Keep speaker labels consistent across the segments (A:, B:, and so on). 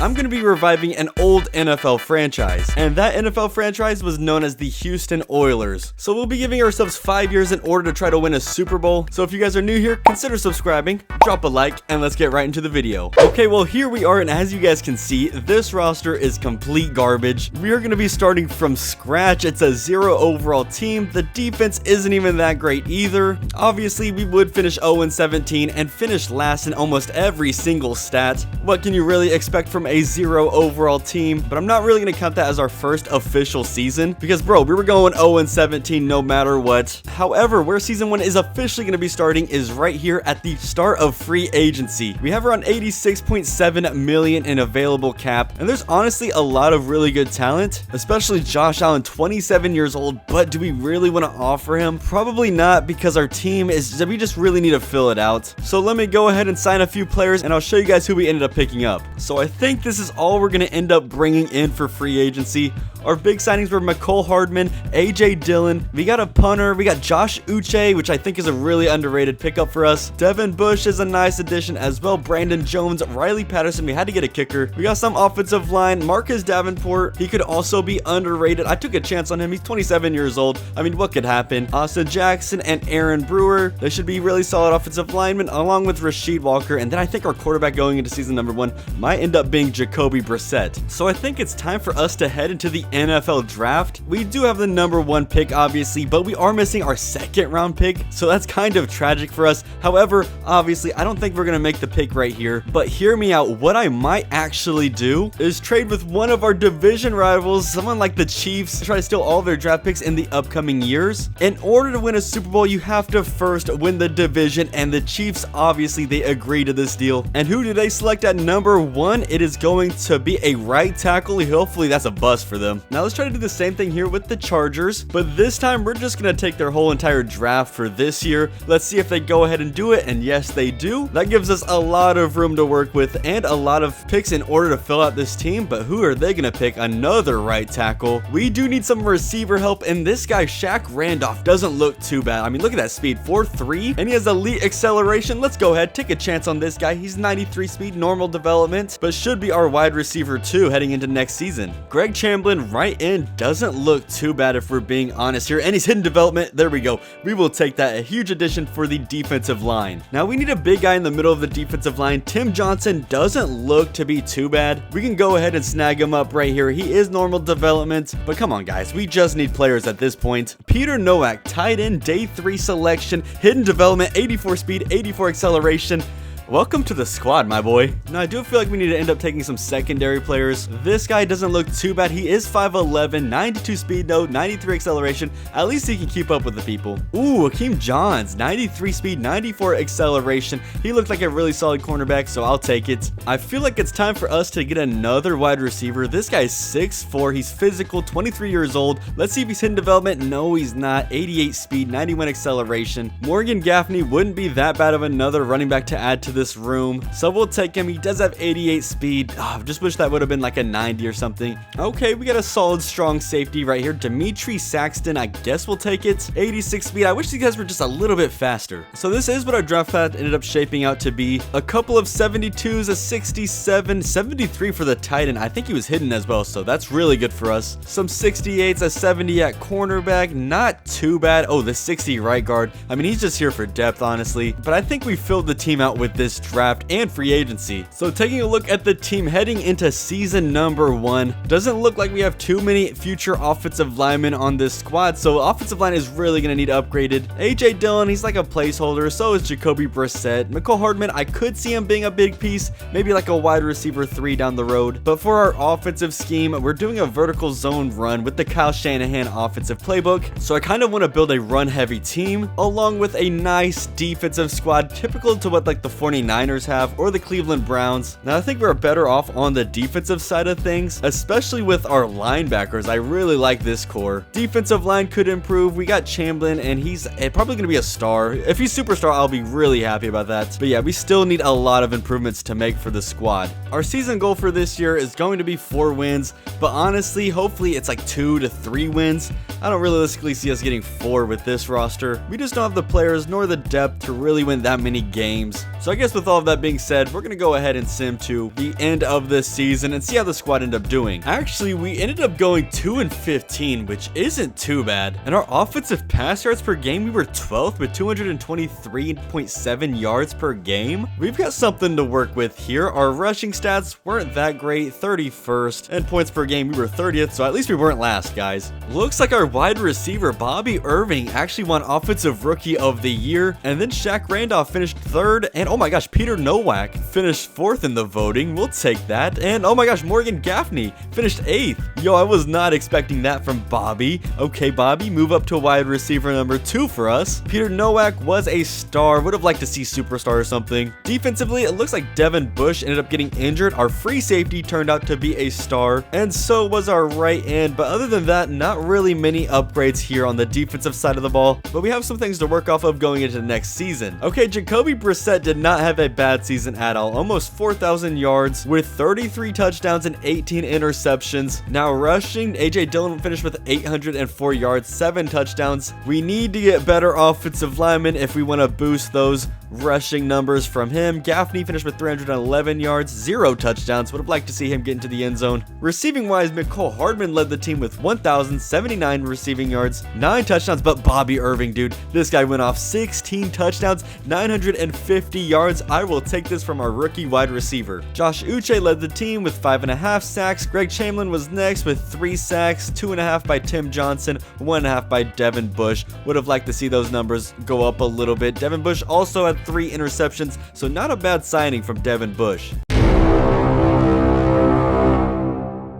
A: I'm going to be reviving an old NFL franchise, and that NFL franchise was known as the Houston Oilers. So we'll be giving ourselves 5 years in order to try to win a Super Bowl. So if you guys are new here, consider subscribing, drop a like, and let's get right into the video. Okay, well here we are, and as you guys can see, this roster is complete garbage. We are going to be starting from scratch. It's a 0 overall team. The defense isn't even that great either. Obviously, we would finish 0-17 and finish last in almost every single stat. What can you really expect from a 0 overall team? But I'm not really going to count that as our first official season because, bro, we were going 0-17 no matter what. However, where season 1 is officially going to be starting is right here at the start of free agency. We have around 86.7 million in available cap, and there's honestly a lot of really good talent, especially Josh Allen, 27 years old. But do we really want to offer him? Probably not, because our team is, we just really need to fill it out. So let me go ahead and sign a few players, and I'll show you guys who we ended up picking up. So I think this is all we're going to end up bringing in for free agency. Our big signings were Mecole Hardman, A.J. Dillon. We got a punter. We got Josh Uche, which I think is a really underrated pickup for us. Devin Bush is a nice addition as well. Brandon Jones, Riley Patterson. We had to get a kicker. We got some offensive line. Marcus Davenport. He could also be underrated. I took a chance on him. He's 27 years old. I mean, what could happen? Austin Jackson and Aaron Brewer. They should be really solid offensive linemen, along with Rasheed Walker. And then I think our quarterback going into season number 1 might end up being Jacoby Brissett. So I think it's time for us to head into the NFL draft. We do have the number 1 pick, obviously, but we are missing our 2nd round pick, so that's kind of tragic for us. However, obviously, I don't think we're gonna make the pick right here, but hear me out. What I might actually do is trade with one of our division rivals, someone like the Chiefs, to try to steal all their draft picks in the upcoming years. In order to win a Super Bowl, you have to first win the division, and the Chiefs, obviously, they agree to this deal. And who do they select at number 1? It is going to be a right tackle. Hopefully, that's a bust for them. Now, let's try to do the same thing here with the Chargers, but this time we're just going to take their whole entire draft for this year. Let's see if they go ahead and do it, and yes, they do. That gives us a lot of room to work with and a lot of picks in order to fill out this team, but who are they going to pick? Another right tackle. We do need some receiver help, and this guy, Shaq Randolph, doesn't look too bad. I mean, look at that speed, 4.3, and he has elite acceleration. Let's go ahead, take a chance on this guy. He's 93 speed, normal development, but should be our wide receiver too heading into next season. Greg Chamblin right in doesn't look too bad if we're being honest here, and he's hidden development. There we go. We will take that. A huge addition for the defensive line. Now we need a big guy in the middle of the defensive line. Tim Johnson doesn't look to be too bad. We can go ahead and snag him up right here. He is normal development, but come on guys, we just need players at this point. Peter Nowak, tight end, day 3 selection, hidden development, 84 speed, 84 acceleration. Welcome to the squad, my boy. Now, I do feel like we need to end up taking some secondary players. This guy doesn't look too bad. He is 5'11", 92 speed, though, 93 acceleration. At least he can keep up with the people. Ooh, Akeem Johns, 93 speed, 94 acceleration. He looked like a really solid cornerback, so I'll take it. I feel like it's time for us to get another wide receiver. This guy's 6'4", he's physical, 23 years old. Let's see if he's in development. No, he's not. 88 speed, 91 acceleration. Morgan Gaffney wouldn't be that bad of another running back to add to this room, so we'll take him. He does have 88 speed. Just wish that would have been like a 90 or something. Okay, we got a solid strong safety right here. Dimitri Saxton, I guess we'll take it. 86 speed. I wish these guys were just a little bit faster. So this is what our draft class ended up shaping out to be. A couple of 72s, a 67, 73 for the tight end. I think he was hidden as well, so that's really good for us. Some 68s, a 70 at cornerback, not too bad. Oh, the 60 right guard. I mean, he's just here for depth, honestly, but I think we filled the team out with this draft and free agency. So taking a look at the team heading into season number 1, doesn't look like we have too many future offensive linemen on this squad, so offensive line is really going to need upgraded. A.J. Dillon, he's like a placeholder, so is Jacoby Brissett. Mecole Hardman, I could see him being a big piece, maybe like a wide receiver 3 down the road, but for our offensive scheme, we're doing a vertical zone run with the Kyle Shanahan offensive playbook, so I kind of want to build a run heavy team along with a nice defensive squad typical to what like the 49ers have or the Cleveland Browns. Now I think we're better off on the defensive side of things, especially with our linebackers. I really like this core. Defensive line could improve. We got Chamblin, and he's probably going to be a star. If he's superstar, I'll be really happy about that. But yeah, we still need a lot of improvements to make for the squad. Our season goal for this year is going to be 4 wins, but honestly, hopefully it's like 2 to 3 wins. I don't realistically see us getting 4 with this roster. We just don't have the players nor the depth to really win that many games. So I guess guess with all of that being said, we're gonna go ahead and sim to the end of this season and see how the squad ended up doing. Actually, we ended up going 2-15, which isn't too bad. And our offensive pass yards per game, we were 12th with 223.7 yards per game. We've got something to work with here. Our rushing stats weren't that great, 31st, and points per game, we were 30th, so at least we weren't last, guys. Looks like our wide receiver, Bobby Irving, actually won Offensive Rookie of the Year, and then Shaq Randolph finished 3rd, and oh my gosh, Peter Nowak finished 4th in the voting. We'll take that. And oh my gosh, Morgan Gaffney finished 8th. Yo, I was not expecting that from Bobby. Okay, Bobby, move up to wide receiver number 2 for us. Peter Nowak was a star. Would have liked to see superstar or something. Defensively, it looks like Devin Bush ended up getting injured. Our free safety turned out to be a star, and so was our right end. But other than that, not really many upgrades here on the defensive side of the ball. But we have some things to work off of going into the next season. Okay, Jacoby Brissett did not have a bad season at all. Almost 4,000 yards with 33 touchdowns and 18 interceptions. Now rushing, AJ Dillon finished with 804 yards, 7 touchdowns. We need to get better offensive linemen if we want to boost those rushing numbers from him. Gaffney finished with 311 yards, 0 touchdowns. Would have liked to see him get into the end zone. Receiving wise, Mecole Hardman led the team with 1,079 receiving yards, 9 touchdowns, but Bobby Irving, dude, this guy went off 16 touchdowns, 950 yards. I will take this from our rookie wide receiver. Josh Uche led the team with 5.5 sacks. Greg Chamberlain was next with 3 sacks, 2.5 by Tim Johnson, 1.5 by Devin Bush. Would have liked to see those numbers go up a little bit. Devin Bush also had 3 interceptions, so not a bad signing from Devin Bush.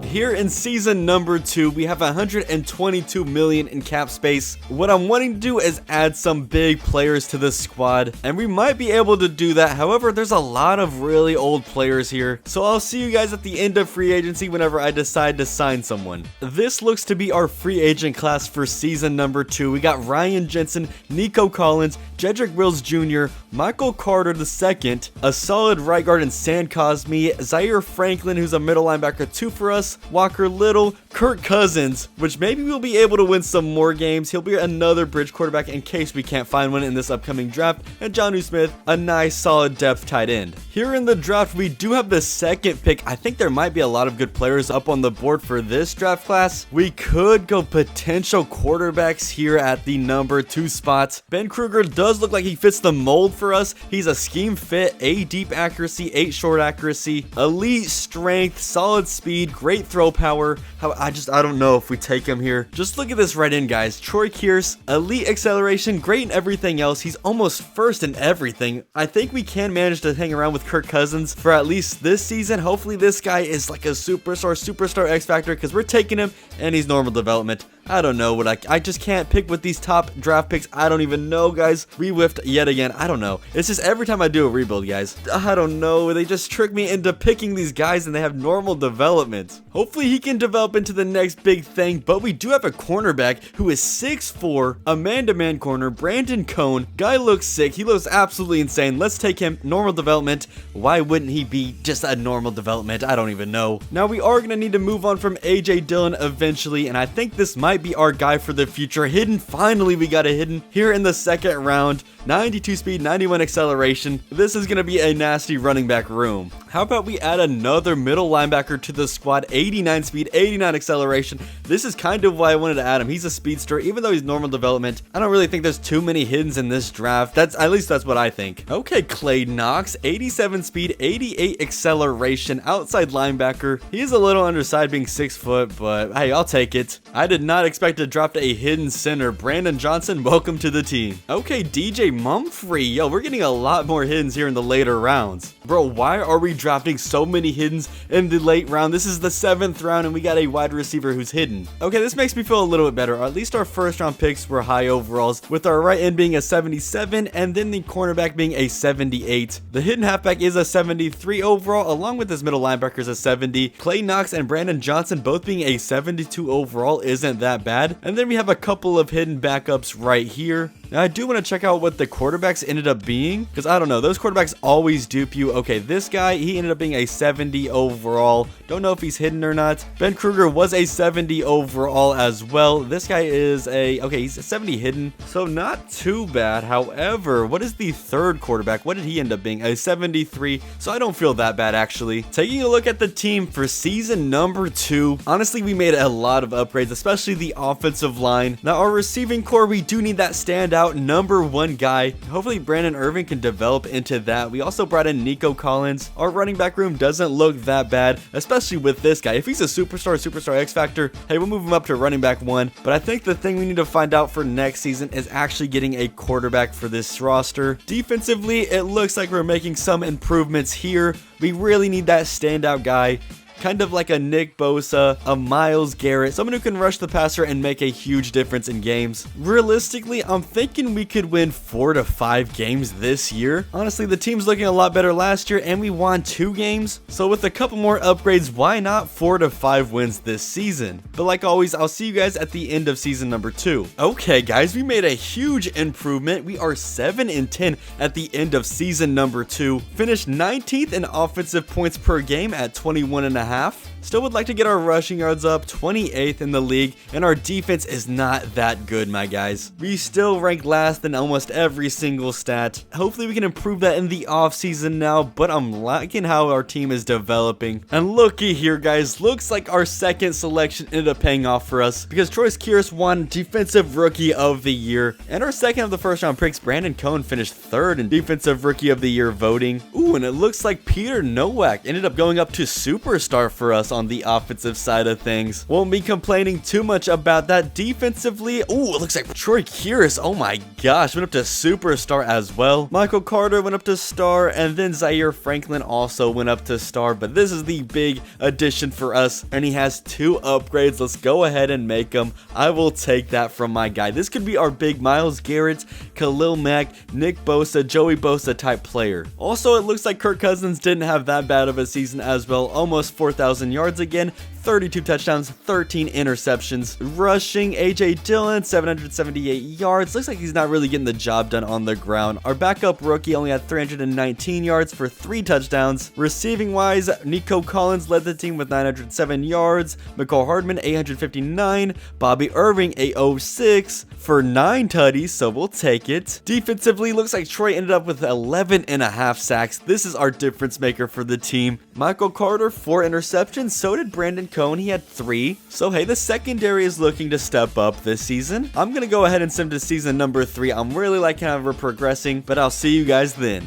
A: Here in season number 2, we have 122 million in cap space. What I'm wanting to do is add some big players to this squad, and we might be able to do that. However, there's a lot of really old players here, so I'll see you guys at the end of free agency whenever I decide to sign someone. This looks to be our free agent class for season number 2. We got Ryan Jensen, Nico Collins, Jedrick Wills Jr., Michael Carter II, a solid right guard in Sam Cosmi, Zaire Franklin, who's a middle linebacker 2 for us, Walker Little, Kirk Cousins, which maybe we'll be able to win some more games. He'll be another bridge quarterback in case we can't find one in this upcoming draft, and Jonnu Smith, a nice solid depth tight end. Here in the draft, we do have the 2nd pick. I think there might be a lot of good players up on the board for this draft class. We could go potential quarterbacks here at the number 2 spot. Ben Kruger does look like he fits the mold for us. He's a scheme fit, A deep accuracy, 8 short accuracy, elite strength, solid speed, great throw power. I don't know if we take him here. Just look at this right in, guys. Troy Kearse, elite acceleration, great in everything else. He's almost first in everything. I think we can manage to hang around with Kirk Cousins for at least this season. Hopefully this guy is like a superstar X Factor, because we're taking him and he's normal development. I don't know what I just can't pick with these top draft picks. I don't even know, guys. We whiffed yet again. I don't know. It's just every time I do a rebuild, guys, I don't know. They just trick me into picking these guys and they have normal development. Hopefully he can develop into the next big thing, but we do have a cornerback who is 6'4", a man-to-man corner, Brandon Cone. Guy looks sick. He looks absolutely insane. Let's take him. Normal development. Why wouldn't he be just a normal development? I don't even know. Now we are going to need to move on from AJ Dillon eventually, and I think this might be our guy for the future. Hidden. Finally, we got a Hidden here in the 2nd round. 92 speed, 91 acceleration. This is going to be a nasty running back room. How about we add another middle linebacker to the squad? 89 speed, 89 acceleration. This is kind of why I wanted to add him. He's a speedster, even though he's normal development. I don't really think there's too many Hiddens in this draft. At least that's what I think. Okay, Clay Knox, 87 speed, 88 acceleration, outside linebacker. He's a little undersized being 6 foot, but hey, I'll take it. I did not expect to drop a hidden center. Brandon Johnson, welcome to the team. Okay, DJ Mumphrey. Yo, we're getting a lot more Hiddens here in the later rounds. Bro, why are we drafting so many Hiddens in the late round? This is the 7th round and we got a wide receiver who's hidden. Okay, this makes me feel a little bit better. At least our first round picks were high overalls, with our right end being a 77 and then the cornerback being a 78. The hidden halfback is a 73 overall, along with his middle linebackers a 70. Clay Knox and Brandon Johnson both being a 72 overall isn't that bad. And then we have a couple of hidden backups right here. Now, I do want to check out what the quarterbacks ended up being, because I don't know, those quarterbacks always dupe you. Okay, this guy, he ended up being a 70 overall. Don't know if he's hidden or not. Ben Kruger was a 70 overall as well. This guy is okay, he's a 70 hidden, so not too bad. However, what is the third quarterback? What did he end up being? A 73, so I don't feel that bad actually. Taking a look at the team for season number 2, honestly, we made a lot of upgrades, especially the offensive line. Now, our receiving core, we do need that standout number 1 guy. Hopefully, Brandon Irving can develop into that. We also brought in Nico Collins. Our running back room doesn't look that bad, especially with this guy. If he's a superstar X Factor, hey, we'll move him up to running back 1. But I think the thing we need to find out for next season is actually getting a quarterback for this roster. Defensively, it looks like we're making some improvements here. We really need that standout guy. Kind of like a Nick Bosa, a Myles Garrett, someone who can rush the passer and make a huge difference in games. Realistically, I'm thinking we could win 4 to 5 games this year. Honestly, the team's looking a lot better last year and we won 2 games. So with a couple more upgrades, why not 4 to 5 wins this season? But like always, I'll see you guys at the end of season number 2. Okay guys, we made a huge improvement. We are 7-10 at the end of season number 2. Finished 19th in offensive points per game at 21.5. Still would like to get our rushing yards up, 28th in the league, and our defense is not that good, my guys. We still rank last in almost every single stat. Hopefully we can improve that in the offseason now, but I'm liking how our team is developing. And looky here, guys, looks like our second selection ended up paying off for us, because Troyce Keiris won Defensive Rookie of the Year, and our second of the first round picks, Brandon Cohn, finished 3rd in Defensive Rookie of the Year voting. Ooh, and it looks like Peter Nowak ended up going up to Superstar for us on the offensive side of things. Won't be complaining too much about that. Defensively, ooh, it looks like Troy Keiris, oh my gosh, went up to Superstar as well. Michael Carter went up to Star, and then Zaire Franklin also went up to Star, but this is the big addition for us, and he has 2 upgrades. Let's go ahead and make them. I will take that from my guy. This could be our big Myles Garrett, Khalil Mack, Nick Bosa, Joey Bosa type player. Also, it looks like Kirk Cousins didn't have that bad of a season as well. Almost 4,000 yards again, 32 touchdowns, 13 interceptions. Rushing, A.J. Dillon, 778 yards. Looks like he's not really getting the job done on the ground. Our backup rookie only had 319 yards for 3 touchdowns. Receiving wise, Nico Collins led the team with 907 yards. McCall Hardman, 859. Bobby Irving, 806 for 9 tutties, so we'll take it. Defensively, looks like Troy ended up with 11.5 sacks. This is our difference maker for the team. Michael Carter, 4 interceptions. So did Brandon Cohn, he had 3. So hey, the secondary is looking to step up this season. I'm gonna go ahead and send to season number 3. I'm really liking how we're progressing, but I'll see you guys then.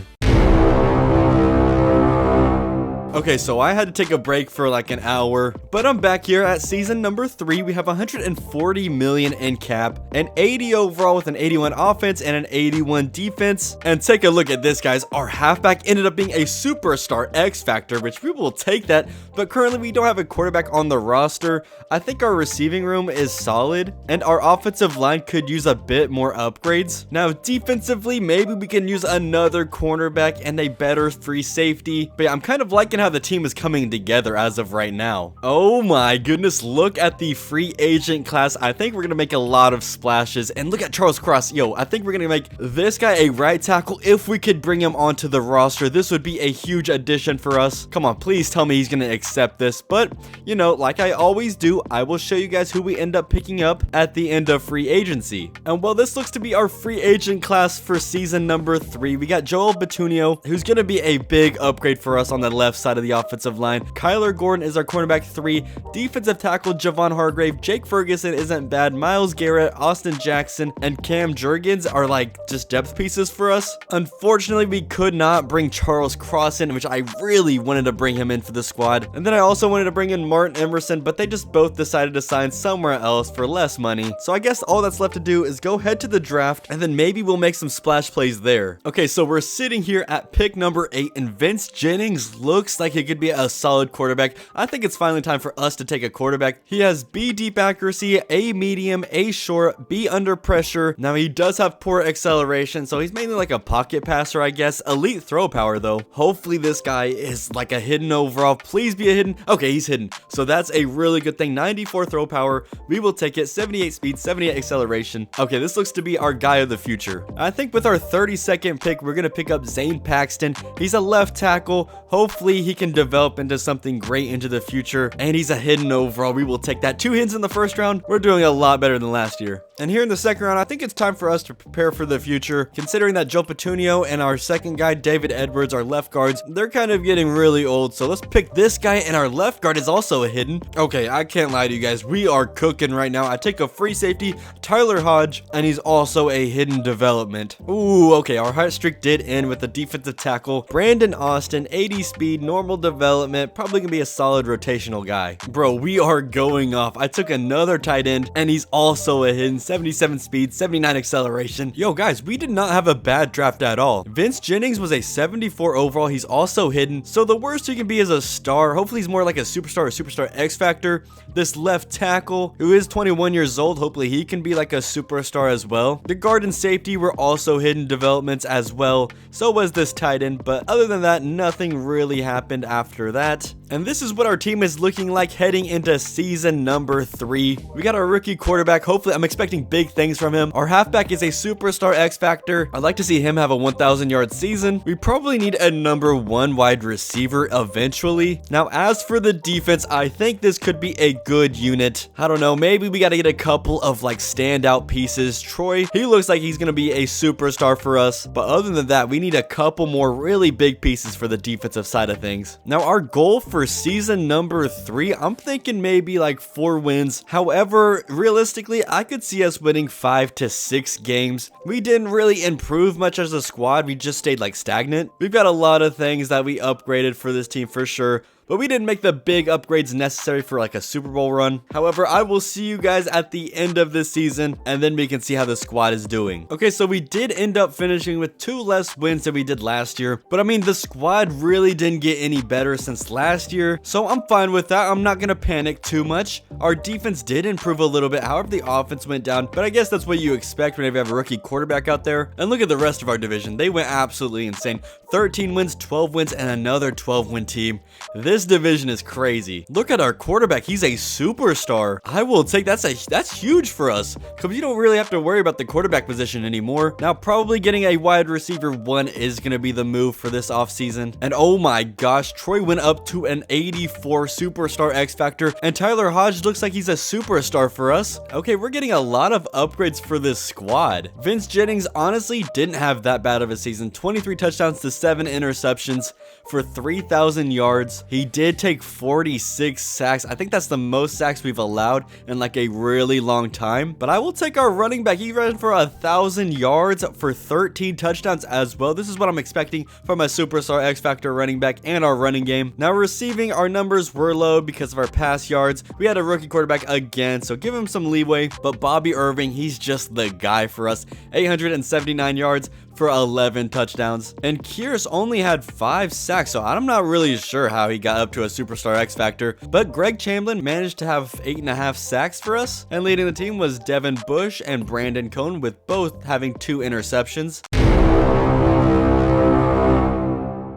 A: Okay, so I had to take a break for like an hour, but I'm back here at season number 3. We have 140 million in cap, an 80 overall with an 81 offense and an 81 defense. And take a look at this, guys. Our halfback ended up being a superstar X Factor, which we will take that, but currently we don't have a quarterback on the roster. I think our receiving room is solid, and our offensive line could use a bit more upgrades. Now, defensively, maybe we can use another cornerback and a better free safety, but yeah, I'm kind of liking how the team is coming together as of right now. Oh my goodness, look at the free agent class. I think we're gonna make a lot of splashes, and look at Charles Cross. Yo, I think we're gonna make this guy a right tackle. If we could bring him onto the roster, this would be a huge addition for us. Come on, please tell me he's gonna accept this. But you know, like I always do, I will show you guys who we end up picking up at the end of free agency. And well, this looks to be our free agent class for season number 3. We got Joel Bitonio, who's gonna be a big upgrade for us on the left side of the offensive line. Kyler Gordon is our cornerback 3. Defensive tackle Javon Hargrave. Jake Ferguson isn't bad. Myles Garrett, Austin Jackson, and Cam Jurgens are like just depth pieces for us. Unfortunately, we could not bring Charles Cross in, which I really wanted to bring him in for the squad. And then I also wanted to bring in Martin Emerson, but they just both decided to sign somewhere else for less money. So I guess all that's left to do is go head to the draft, and then maybe we'll make some splash plays there. Okay, so we're sitting here at pick number 8, and Vince Jennings looks looks like he could be a solid quarterback. I think it's finally time for us to take a quarterback. He has B deep accuracy, A medium, A short, B under pressure. Now he does have poor acceleration, so he's mainly like a pocket passer, I guess. Elite throw power though. Hopefully this guy is like a hidden overall. Please be a hidden. Okay, he's hidden. So that's a really good thing. 94 throw power. We will take it. 78 speed, 78 acceleration. Okay, this looks to be our guy of the future. I think with our 32nd pick, we're going to pick up Zane Paxton. He's a left tackle. Hopefully he can develop into something great into the future. And he's a hidden overall. We will take that. 2 hits in the first round. We're doing a lot better than last year. And here in the second round, I think it's time for us to prepare for the future. Considering that Joe Petunio and our second guy, David Edwards, our left guards, they're kind of getting really old. So let's pick this guy, and our left guard is also a hidden. Okay, I can't lie to you guys. We are cooking right now. I take a free safety, Tyler Hodge, and he's also a hidden development. Ooh, okay, our hot streak did end with the defensive tackle, Brandon Austin, 80 speed, normal development, probably gonna be a solid rotational guy. Bro, we are going off. I took another tight end, and he's also a hidden, 77 speed, 79 acceleration. Yo, guys, we did not have a bad draft at all. Vince Jennings was a 74 overall. He's also hidden. So the worst he can be is a star. Hopefully he's more like a superstar or superstar X Factor. This left tackle, who is 21 years old, hopefully he can be like a superstar as well. The guard and safety were also hidden developments as well. So was this tight end. But other than that, nothing really happened after that. And this is what our team is looking like heading into season number 3. We got our rookie quarterback. Hopefully, I'm expecting big things from him. Our halfback is a superstar X Factor. I'd like to see him have a 1,000-yard season. We probably need a number 1 wide receiver eventually. Now, as for the defense, I think this could be a good unit. I don't know. Maybe we got to get a couple of like standout pieces. Troy, he looks like he's going to be a superstar for us. But other than that, we need a couple more really big pieces for the defensive side of things. Now, our goal for season number 3, I'm thinking maybe like 4 wins. However, realistically, I could see us winning 5 to 6 games. We didn't really improve much as a squad. We just stayed like stagnant. We've got a lot of things that we upgraded for this team for sure, but we didn't make the big upgrades necessary for like a Super Bowl run. However, I will see you guys at the end of this season, and then we can see how the squad is doing. Okay, so we did end up finishing with 2 less wins than we did last year, but I mean, the squad really didn't get any better since last year, so I'm fine with that. I'm not gonna panic too much. Our defense did improve a little bit, however, the offense went down, but I guess that's what you expect whenever you have a rookie quarterback out there. And look at the rest of our division. They went absolutely insane. 13 wins, 12 wins, and another 12-win team. This division is crazy. Look at our quarterback. He's a superstar. I will take that's huge for us, because you don't really have to worry about the quarterback position anymore. Now, probably getting a wide receiver 1 is going to be the move for this offseason. And oh my gosh, Troy went up to an 84 superstar X Factor, and Tyler Hodge looks like he's a superstar for us. Okay, we're getting a lot of upgrades for this squad. Vince Jennings honestly didn't have that bad of a season. 23 touchdowns to 7 interceptions for 3,000 yards. He did take 46 sacks. I think that's the most sacks we've allowed in like a really long time. But I will take our running back. He ran for 1,000 yards for 13 touchdowns as well. This is what I'm expecting from a superstar X Factor running back and our running game. Now, receiving, our numbers were low because of our pass yards. We had a rookie quarterback again, so give him some leeway. But Bobby Irving, he's just the guy for us. 879 yards for 11 touchdowns. And Kearse only had 5 sacks, so I'm not really sure how he got up to a superstar X Factor. But Greg Chamberlain managed to have 8.5 sacks for us. And leading the team was Devin Bush and Brandon Cohn, with both having 2 interceptions.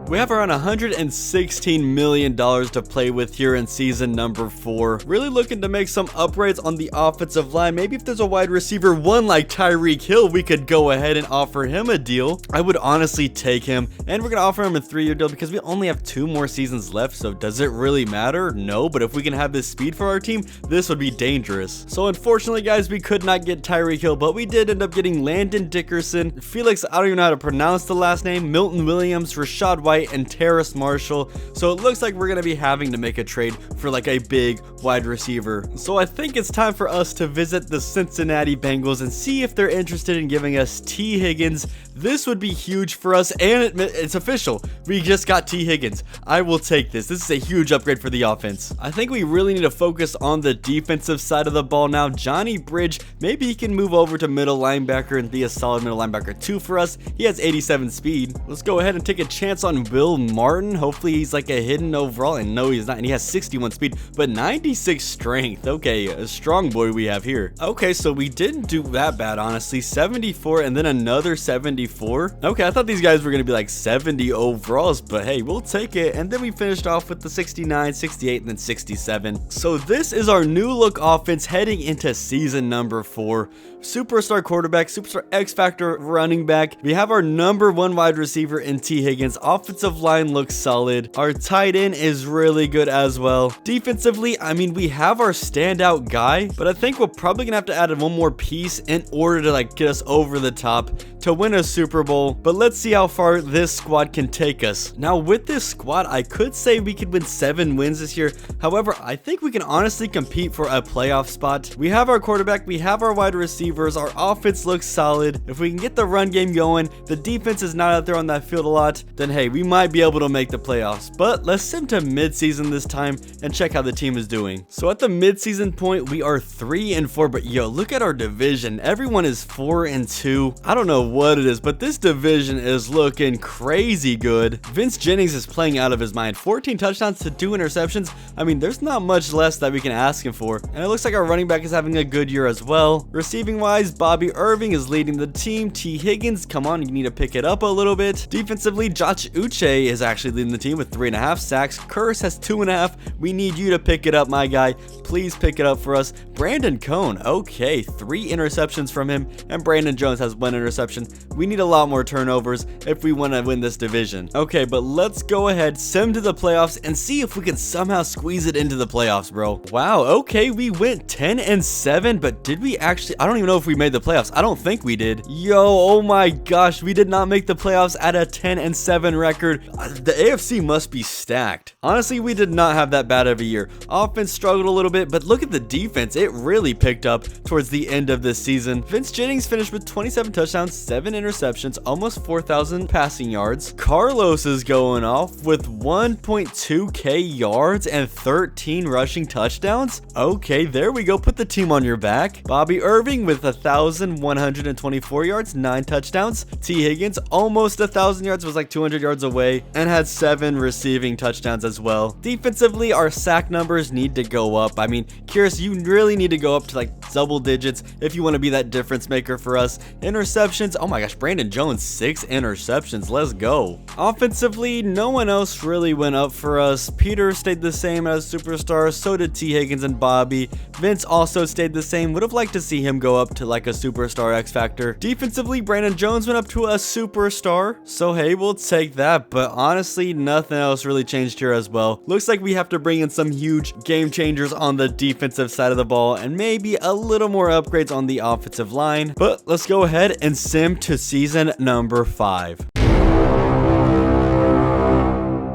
A: We have around $116 million to play with here in season number 4. Really looking to make some upgrades on the offensive line. Maybe if there's a wide receiver 1 like Tyreek Hill, we could go ahead and offer him a deal. I would honestly take him, and we're going to offer him a 3-year deal because we only have 2 more seasons left. So does it really matter? No, but if we can have this speed for our team, this would be dangerous. So unfortunately, guys, we could not get Tyreek Hill, but we did end up getting Landon Dickerson, Felix, I don't even know how to pronounce the last name, Milton Williams, Rashad White, and Terrace Marshall. So it looks like we're going to be having to make a trade for like a big wide receiver. So I think it's time for us to visit the Cincinnati Bengals and see if they're interested in giving us T. Higgins. This would be huge for us, and it's official. We just got T. Higgins. I will take this. This is a huge upgrade for the offense. I think we really need to focus on the defensive side of the ball now. Johnny Bridge, maybe he can move over to middle linebacker and be a solid middle linebacker too for us. He has 87 speed. Let's go ahead and take a chance on Bill Martin. Hopefully he's like a hidden overall, and no, he's not, and he has 61 speed, but 96 strength. Okay, a strong boy we have here. Okay, so we didn't do that bad, honestly. 74 and then another 74. Okay, I thought these guys were gonna be like 70 overalls, but hey, we'll take it. And then we finished off with the 69, 68, and then 67. So this is our new look offense heading into season number 4. Superstar quarterback, superstar X Factor running back. We have our number 1 wide receiver in T. Higgins. Offensive line looks solid. Our tight end is really good as well. Defensively, I mean, we have our standout guy, but I think we're probably gonna have to add one more piece in order to like get us over the top to win a Super Bowl. But let's see how far this squad can take us. Now with this squad, I could say we could win 7 wins this year. However, I think we can honestly compete for a playoff spot. We have our quarterback, we have our wide receivers, our offense looks solid. If we can get the run game going, the defense is not out there on that field a lot, then hey, we might be able to make the playoffs. But let's sim to mid-season this time and check how the team is doing. So at the mid-season point, we are 3-4, but yo, look at our division. Everyone is 4-2. I don't know what it is, but this division is looking crazy good. Vince Jennings is playing out of his mind. 14 touchdowns to 2 interceptions. I mean, there's not much less that we can ask him for. And it looks like our running back is having a good year as well. Receiving wise, Bobby Irving is leading the team. T. Higgins, come on, you need to pick it up a little bit. Defensively, Josh Uche is actually leading the team with 3.5 sacks. Curse has 2.5. We need you to pick it up, my guy. Please pick it up for us. Brandon Cone, okay, 3 interceptions from him, and Brandon Jones has 1 interception. We need a lot more turnovers if we want to win this division. Okay, but let's go ahead, sim to the playoffs, and see if we can somehow squeeze it into the playoffs, bro. Wow, okay, we went 10-7, but did we actually? I don't even know if we made the playoffs. I don't think we did. Yo, oh my gosh, we did not make the playoffs at a 10-7 record. The AFC must be stacked. Honestly, we did not have that bad of a year. Offense struggled a little bit, but look at the defense. It really picked up towards the end of this season. Vince Jennings finished with 27 touchdowns, 7 interceptions, almost 4,000 passing yards. Carlos is going off with 1.2k yards and 13 rushing touchdowns. Okay, there we go. Put the team on your back. Bobby Irving with 1,124 yards, 9 touchdowns. T. Higgins almost 1,000 yards, was like 200 yards away, and had 7 receiving touchdowns as well. Defensively, our sack numbers need to go up. I mean, Curious, you really need to go up to like double digits if you want to be that difference maker for us. Interceptions, oh my gosh, Brandon Jones, 6 interceptions. Let's go. Offensively, no one else really went up for us. Peter stayed the same as superstar, so did T. Higgins and Bobby. Vince also stayed the same. Would have liked to see him go up to like a superstar X Factor. Defensively, Brandon Jones went up to a superstar, so hey, we'll take that. But honestly, nothing else really changed here as well. Looks like we have to bring in some huge game changers on the defensive side of the ball, and maybe a little more upgrades on the offensive line. But let's go ahead and sim to season number 5.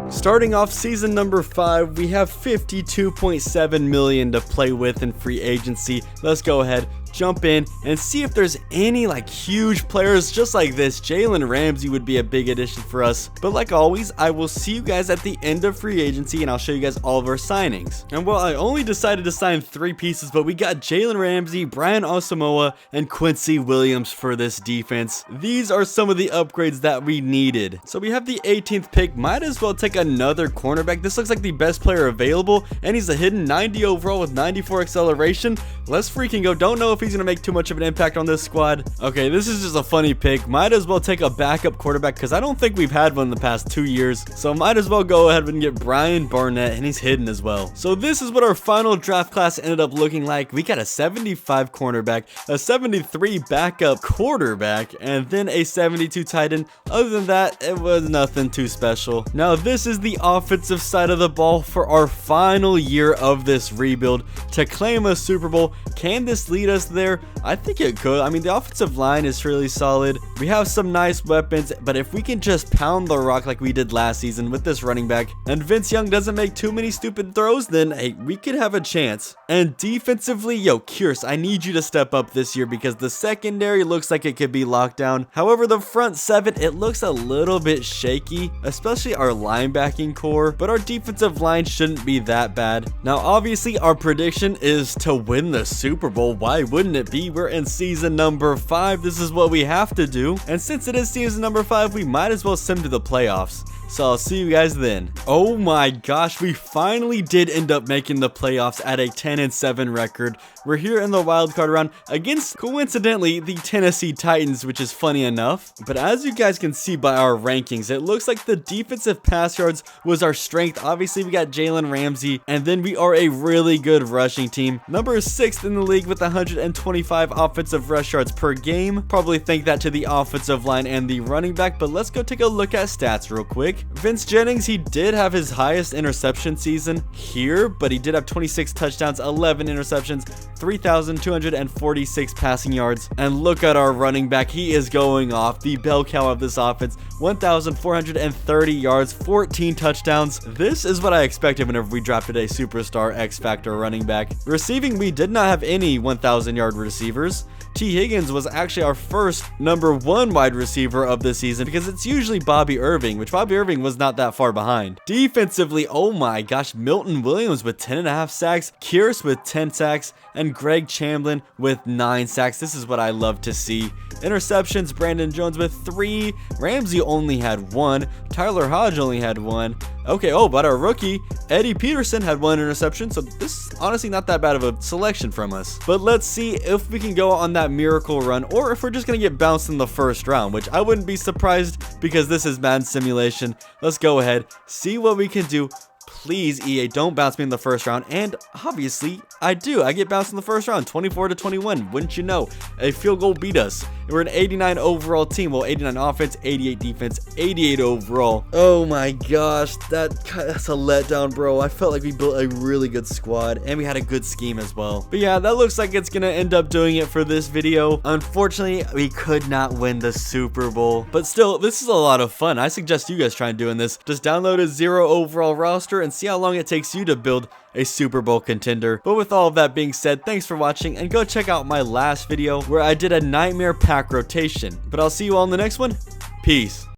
A: Starting off season number 5, we have $52.7 million to play with in free agency. Let's go ahead, jump in and see if there's any like huge players just like this. Jalen Ramsey would be a big addition for us. But like always, I will see you guys at the end of free agency and I'll show you guys all of our signings. And well, I only decided to sign 3 pieces, but we got Jalen Ramsey, Brian Asamoah, and Quincy Williams for this defense. These are some of the upgrades that we needed. So we have the 18th pick. Might as well take another cornerback. This looks like the best player available, and he's a hidden 90 overall with 94 acceleration. Let's freaking go. Don't know if he's gonna make too much of an impact on this squad. Okay, this is just a funny pick. Might as well take a backup quarterback because I don't think we've had one in the past 2 years. So might as well go ahead and get Brian Barnett, and he's hidden as well. So this is what our final draft class ended up looking like. We got a 75 cornerback, a 73 backup quarterback, and then a 72 tight end. Other than that, it was nothing too special. Now this is the offensive side of the ball for our final year of this rebuild to claim a Super Bowl. Can this lead us there? I think it could. I mean, the offensive line is really solid. We have some nice weapons, but if we can just pound the rock like we did last season with this running back, and Vince Young doesn't make too many stupid throws, then hey, we could have a chance. And defensively, yo, Curious, I need you to step up this year because the secondary looks like it could be locked down. However, the front 7, it looks a little bit shaky, especially our linebacking core, but our defensive line shouldn't be that bad. Now, obviously, our prediction is to win the Super Bowl. Why wouldn't it be? We're in season number 5. This is what we have to do. And since it is season number 5, we might as well sim to the playoffs. So I'll see you guys then. Oh my gosh, we finally did end up making the playoffs at a 10-7 record. We're here in the wildcard round against, coincidentally, the Tennessee Titans, which is funny enough. But as you guys can see by our rankings, it looks like the defensive pass yards was our strength. Obviously, we got Jalen Ramsey, and then we are a really good rushing team. Number 6th in the league with 125 offensive rush yards per game. Probably thank that to the offensive line and the running back, but let's go take a look at stats real quick. Vince Jennings, he did have his highest interception season here, but he did have 26 touchdowns, 11 interceptions, 3,246 passing yards. And look at our running back. He is going off. The bell cow of this offense, 1,430 yards, 14 touchdowns. This is what I expected whenever we drafted a superstar X Factor running back. Receiving, we did not have any 1,000-yard receivers. T. Higgins was actually our first #1 wide receiver of the season because it's usually Bobby Irving, which Bobby Irving was not that far behind. Defensively, oh my gosh, Milton Williams with 10.5 sacks, Kearse with 10 sacks, and Greg Chamblin with 9 sacks. This is what I love to see. Interceptions, Brandon Jones with 3, Ramsey only had 1, Tyler Hodge only had 1. Okay, oh, but our rookie, Eddie Peterson, had 1 interception, so this is honestly not that bad of a selection from us. But let's see if we can go on that miracle run, or if we're just going to get bounced in the first round, which I wouldn't be surprised because this is Madden Simulation. Let's go ahead, see what we can do. Please, EA, don't bounce me in the first round. And obviously, I do. I get bounced in the first round, 24-21. Wouldn't you know? A field goal beat us. We're an 89 overall team. Well, 89 offense, 88 defense, 88 overall. Oh my gosh, that's a letdown, bro. I felt like we built a really good squad, and we had a good scheme as well. But yeah, that looks like it's gonna end up doing it for this video. Unfortunately, we could not win the Super Bowl. But still, this is a lot of fun. I suggest you guys try doing this. Just download a 0 overall roster and see how long it takes you to build a Super Bowl contender. But with all of that being said, thanks for watching, and go check out my last video where I did a nightmare pack rotation. But I'll see you all in the next one. Peace.